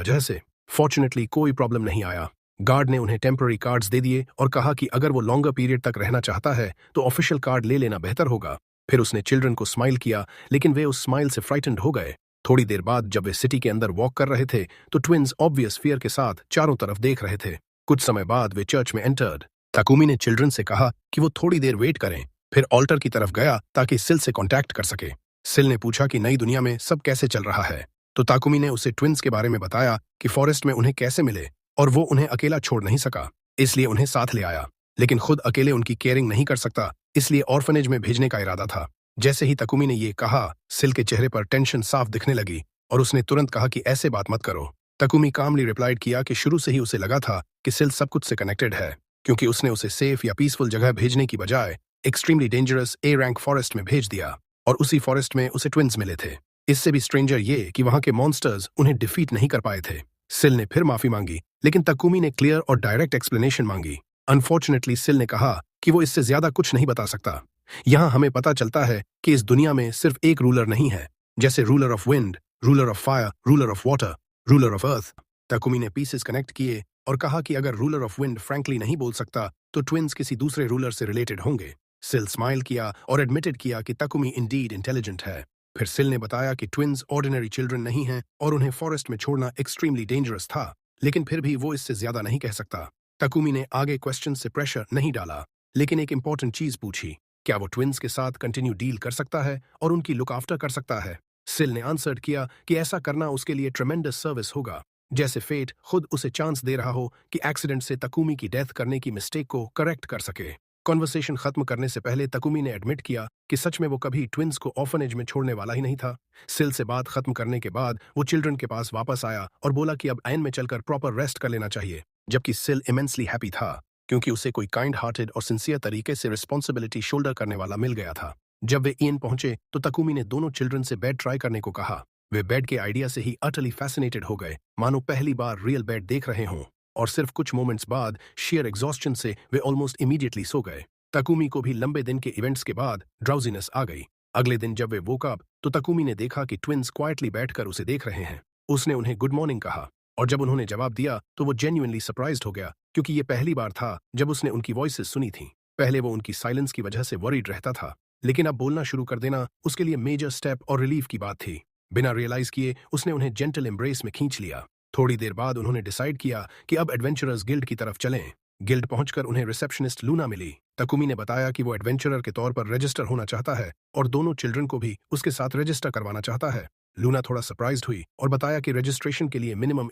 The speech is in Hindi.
वजह से। फॉर्चुनेटली कोई प्रॉब्लम नहीं आया। गार्ड ने उन्हें टेम्पररी कार्ड्स दे दिए और कहा कि अगर वो लॉन्गर पीरियड तक रहना चाहता है तो ऑफिशियल कार्ड ले लेना बेहतर होगा। फिर उसने चिल्ड्रन को स्माइल किया, लेकिन वे उस स्माइल से फ्राइटेंड हो गए। थोड़ी देर बाद जब वे सिटी के अंदर वॉक कर रहे थे तो ट्विन्स ऑब्वियस फियर के साथ चारों तरफ देख रहे थे। कुछ समय बाद वे चर्च में एंटर्ड। ताकुमी ने चिल्ड्रन से कहा कि वो थोड़ी देर वेट करें, फिर ऑल्टर की तरफ गया ताकि सिल से कॉन्टैक्ट कर सके। सिल ने पूछा कि नई दुनिया में सब कैसे चल रहा है, तो ताकुमी ने उसे ट्विन्स के बारे में बताया कि फॉरेस्ट में उन्हें कैसे मिले और वो उन्हें अकेला छोड़ नहीं सका, इसलिए उन्हें साथ ले आया। लेकिन खुद अकेले उनकी केयरिंग नहीं कर सकता, इसलिए ऑर्फनेज में भेजने का इरादा था। जैसे ही ताकुमी ने ये कहा, सिल के चेहरे पर टेंशन साफ दिखने लगी और उसने तुरंत कहा कि ऐसे बात मत करो। ताकुमी कामली रिप्लाइड किया कि शुरू से ही उसे लगा था कि सिल सब कुछ से कनेक्टेड है, क्योंकि उसने उसे सेफ या पीसफुल जगह भेजने की बजाय extremely dangerous A rank forest में भेज दिया, और उसी फॉरेस्ट में उसे ट्विन्स मिले थे। इससे भी स्ट्रेंजर ये कि वहां के मॉन्स्टर्स उन्हें डिफीट नहीं कर पाए थे। सिल ने फिर माफी मांगी, लेकिन ताकुमी ने क्लियर और डायरेक्ट एक्सप्लेनेशन मांगी। अनफॉर्चुनेटली सिल ने कहा कि वो इससे ज्यादा कुछ नहीं बता सकता। यहाँ हमें पता चलता है कि इस दुनिया में सिर्फ एक रूलर नहीं है, जैसे ruler of wind, ruler of fire, ruler of water, ruler of earth. Takumi ने पीसेस कनेक्ट किए और कहा कि अगर रूलर ऑफ विंड फ्रैंकली नहीं बोल सकता तो ट्विन्स किसी दूसरे रूलर से रिलेटेड होंगे। सिल स्माइल किया और एडमिटेड किया कि ताकुमी इंडीड इंटेलिजेंट है। फिर सिल ने बताया कि ट्विन्स ऑर्डिनरी चिल्ड्रन नहीं हैं और उन्हें फॉरेस्ट में छोड़ना एक्सट्रीमली डेंजरस था, लेकिन फिर भी वो इससे ज्यादा नहीं कह सकता। ताकुमी ने आगे क्वेश्चन से प्रेशर नहीं डाला, लेकिन एक इंपॉर्टेंट चीज पूछी, क्या वो ट्विन्स के साथ कंटिन्यू डील कर सकता है और उनकी लुक आफ्टर कर सकता है। सिल ने आंसर किया कि ऐसा करना उसके लिए ट्रेमेंडस सर्विस होगा, जैसे फेट खुद उसे चांस दे रहा हो कि एक्सीडेंट से ताकुमी की डेथ करने की मिस्टेक को करेक्ट कर सके। कॉन्वर्सेशन खत्म करने से पहले ताकुमी ने एडमिट किया कि सच में वो कभी ट्विन्स को ऑर्फनेज में छोड़ने वाला ही नहीं था। सिल से बात खत्म करने के बाद वो चिल्ड्रन के पास वापस आया और बोला कि अब आयन में चलकर प्रॉपर रेस्ट कर लेना चाहिए, जबकि सिल इमेंसली हैप्पी था क्योंकि उसे कोई काइंड हार्टेड और सिंसियर तरीके से रिस्पॉन्सिबिलिटी शोल्डर करने वाला मिल गया था। जब वे ईएन पहुंचे तो ताकुमी ने दोनों चिल्ड्रन से बेड ट्राई करने को कहा। वे बेड के आइडिया से ही अटली फैसिनेटेड हो गए, मानो पहली बार रियल बेड देख रहे हों, और सिर्फ कुछ मोमेंट्स बाद शेयर एग्जॉस्शन से वे ऑलमोस्ट इमीडिएटली सो गए। ताकुमी को भी लंबे दिन के इवेंट्स के बाद ड्राउजीनेस आ गई। अगले दिन जब वे वोक अप तो ताकुमी ने देखा कि ट्विन्स क्वाइटली बैठकर उसे देख रहे हैं। उसने उन्हें गुड मॉर्निंग कहा और जब उन्होंने जवाब दिया तो वो जेन्युइनली सरप्राइज्ड हो गया, क्योंकि ये पहली बार था जब उसने उनकी वॉइसेस सुनी थी। पहले वो उनकी साइलेंस की वजह से वरीड रहता था, लेकिन अब बोलना शुरू कर देना उसके लिए मेजर स्टेप और रिलीफ की बात थी। बिना रियलाइज किए उसने उन्हें जेंटल एम्ब्रेस में खींच लिया। थोड़ी देर बाद उन्होंने डिसाइड किया कि अब एडवेंचरर्स गिल्ड की तरफ चलें। गिल्ड पहुंचकर उन्हें रिसेप्शनिस्ट लूना मिली। ताकुमी ने बताया कि वो एडवेंचरर के तौर पर रजिस्टर होना चाहता है और दोनों चिल्ड्रन को भी उसके साथ रजिस्टर करवाना चाहता है। लूना थोड़ा सरप्राइज्ड हुई और बताया कि रजिस्ट्रेशन के लिए मिनिमम